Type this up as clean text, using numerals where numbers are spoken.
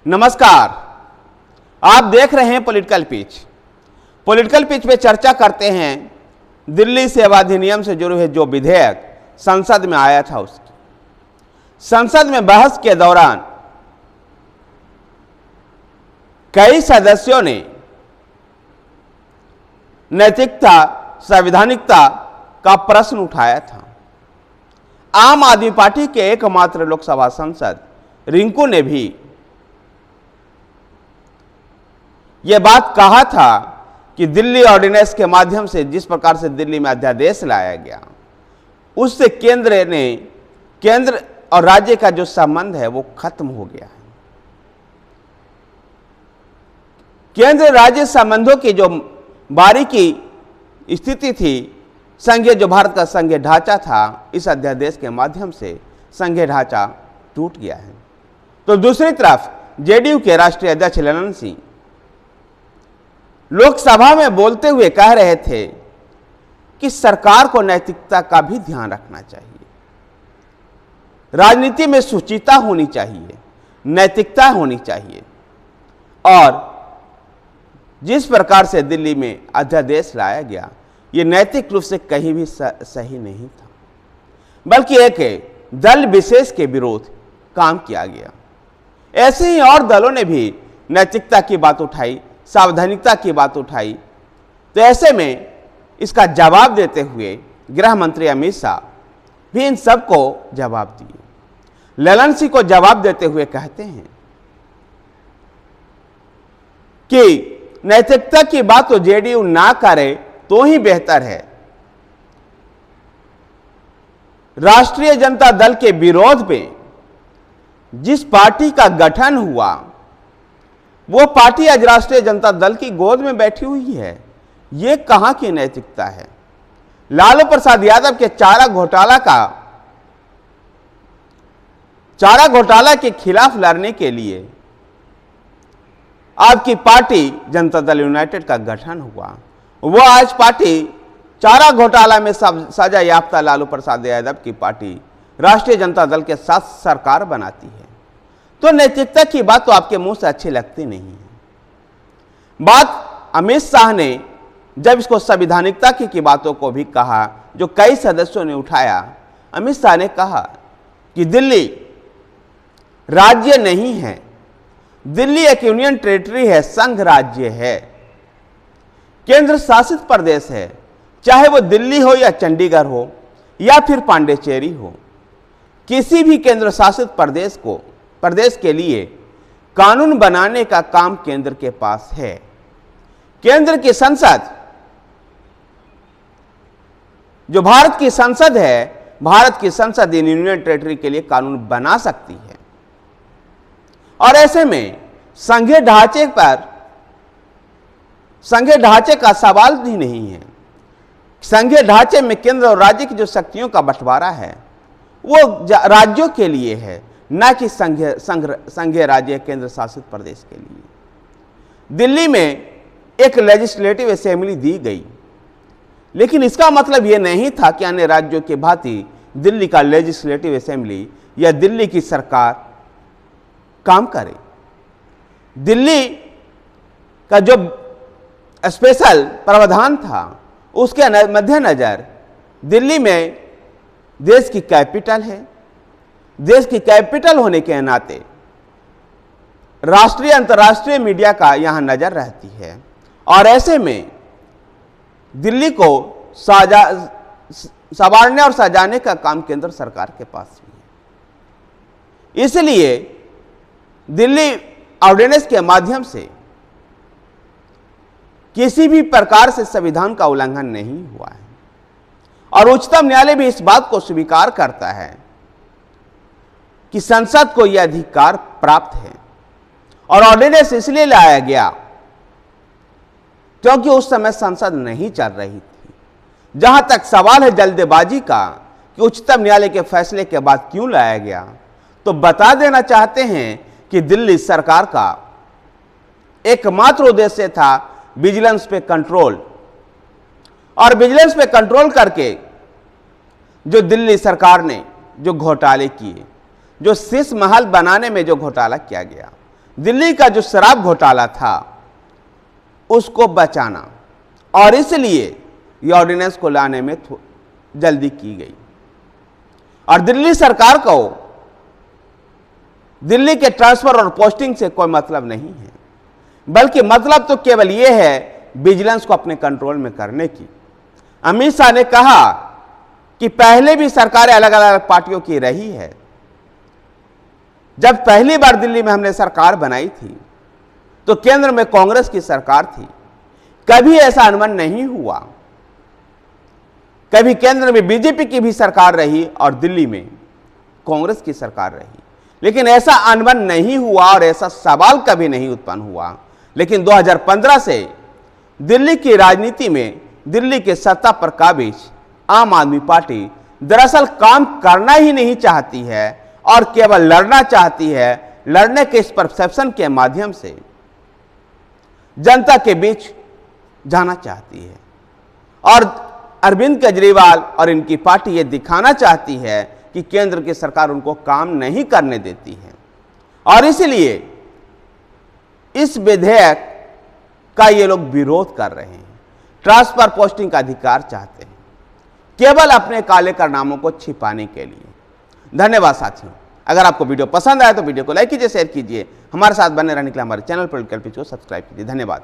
नमस्कार, आप देख रहे हैं पॉलिटिकल पिच। पॉलिटिकल पिच पे चर्चा करते हैं दिल्ली सेवा अधिनियम से जुड़े हुए जो विधेयक संसद में आया था उसकी। संसद में बहस के दौरान कई सदस्यों ने नैतिकता, संवैधानिकता का प्रश्न उठाया था। आम आदमी पार्टी के एकमात्र लोकसभा सांसद रिंकू ने भी यह बात कहा था कि दिल्ली ऑर्डिनेंस के माध्यम से जिस प्रकार से दिल्ली में अध्यादेश लाया गया, उससे केंद्र और राज्य का जो संबंध है वो खत्म हो गया है। केंद्र राज्य संबंधों की जो बारीकी स्थिति थी, संघीय जो भारत का संघीय ढांचा था, इस अध्यादेश के माध्यम से संघीय ढांचा टूट गया है। तो दूसरी तरफ जेडीयू के राष्ट्रीय अध्यक्ष ललन सिंह लोकसभा में बोलते हुए कह रहे थे कि सरकार को नैतिकता का भी ध्यान रखना चाहिए, राजनीति में शुचिता होनी चाहिए, नैतिकता होनी चाहिए। और जिस प्रकार से दिल्ली में अध्यादेश लाया गया, ये नैतिक रूप से कहीं भी सही नहीं था, बल्कि एक दल विशेष के विरोध काम किया गया। ऐसे ही और दलों ने भी नैतिकता की बात उठाई, सावधानिकता की बात उठाई। तो ऐसे में इसका जवाब देते हुए गृह मंत्री अमित शाह भी इन सबको जवाब दिए। ललन सिंह को जवाब देते हुए कहते हैं कि नैतिकता की बात तो जेडीयू ना करे तो ही बेहतर है। राष्ट्रीय जनता दल के विरोध में जिस पार्टी का गठन हुआ, वो पार्टी आज राष्ट्रीय जनता दल की गोद में बैठी हुई है। ये कहां की नैतिकता है? लालू प्रसाद यादव के चारा घोटाला के खिलाफ लड़ने के लिए आपकी पार्टी जनता दल यूनाइटेड का गठन हुआ। वो आज पार्टी चारा घोटाला में सजा याफ्ता लालू प्रसाद यादव की पार्टी राष्ट्रीय जनता दल के साथ सरकार बनाती है। तो नैतिकता की बात तो आपके मुंह से अच्छी लगती नहीं है। बात अमित शाह ने जब इसको संवैधानिकता की बातों को भी कहा, जो कई सदस्यों ने उठाया, अमित शाह ने कहा कि दिल्ली राज्य नहीं है, दिल्ली एक यूनियन टेरिटरी है, संघ राज्य है, केंद्र शासित प्रदेश है। चाहे वो दिल्ली हो या चंडीगढ़ हो या फिर पांडिचेरी हो, किसी भी केंद्र शासित प्रदेश के लिए कानून बनाने का काम केंद्र के पास है। केंद्र की संसद, जो भारत की संसद है, भारत की संसद इन यूनियन टेरिटरी के लिए कानून बना सकती है। और ऐसे में संघीय ढांचे का सवाल भी नहीं है। संघीय ढांचे में केंद्र और राज्य की जो शक्तियों का बंटवारा है, वो राज्यों के लिए है, न कि संघीय राज्य केंद्र शासित प्रदेश के लिए। दिल्ली में एक लेजिस्लेटिव असेंबली दी गई, लेकिन इसका मतलब यह नहीं था कि अन्य राज्यों के भांति दिल्ली का लेजिस्लेटिव असेंबली या दिल्ली की सरकार काम करे। दिल्ली का जो स्पेशल प्रावधान था, उसके मद्देनजर दिल्ली में देश की कैपिटल है। देश की कैपिटल होने के नाते राष्ट्रीय अंतर्राष्ट्रीय मीडिया का यहां नजर रहती है। और ऐसे में दिल्ली को संवारने और सजाने का काम केंद्र सरकार के पास भी है। इसलिए दिल्ली ऑर्डिनेंस के माध्यम से किसी भी प्रकार से संविधान का उल्लंघन नहीं हुआ है। और उच्चतम न्यायालय भी इस बात को स्वीकार करता है कि संसद को यह अधिकार प्राप्त है। और ऑर्डिनेंस इसलिए लाया गया क्योंकि उस समय संसद नहीं चल रही थी। जहां तक सवाल है जल्दबाजी का कि उच्चतम न्यायालय के फैसले के बाद क्यों लाया गया, तो बता देना चाहते हैं कि दिल्ली सरकार का एकमात्र उद्देश्य था विजिलेंस पे कंट्रोल। और विजिलेंस पे कंट्रोल करके जो दिल्ली सरकार ने जो घोटाले किए, जो शीश महल बनाने में जो घोटाला किया गया, दिल्ली का जो शराब घोटाला था उसको बचाना, और इसलिए ये ऑर्डिनेंस को लाने में जल्दी की गई। और दिल्ली सरकार को दिल्ली के ट्रांसफर और पोस्टिंग से कोई मतलब नहीं है, बल्कि मतलब तो केवल यह है विजिलेंस को अपने कंट्रोल में करने की। अमित शाह ने कहा कि पहले भी सरकारें अलग अलग पार्टियों की रही है। जब पहली बार दिल्ली में हमने सरकार बनाई थी तो केंद्र में कांग्रेस की सरकार थी, कभी ऐसा अनबन नहीं हुआ। कभी केंद्र में बीजेपी की भी सरकार रही और दिल्ली में कांग्रेस की सरकार रही, लेकिन ऐसा अनबन नहीं हुआ और ऐसा सवाल कभी नहीं उत्पन्न हुआ। लेकिन 2015 से दिल्ली की राजनीति में दिल्ली के सत्ता पर काबिज आम आदमी पार्टी दरअसल काम करना ही नहीं चाहती है और केवल लड़ना चाहती है। लड़ने के इस परसेप्शन के माध्यम से जनता के बीच जाना चाहती है, और अरविंद केजरीवाल और इनकी पार्टी ये दिखाना चाहती है कि केंद्र की सरकार उनको काम नहीं करने देती है। और इसलिए इस विधेयक का ये लोग विरोध कर रहे हैं, ट्रांसफर पोस्टिंग का अधिकार चाहते हैं, केवल अपने काले कारनामों को छिपाने के लिए। धन्यवाद साथियों। अगर आपको वीडियो पसंद आया तो वीडियो को लाइक कीजिए, शेयर कीजिए। हमारे साथ बने रहने के लिए हमारे चैनल पॉलिटिकल पिच को सब्सक्राइब कीजिए। धन्यवाद।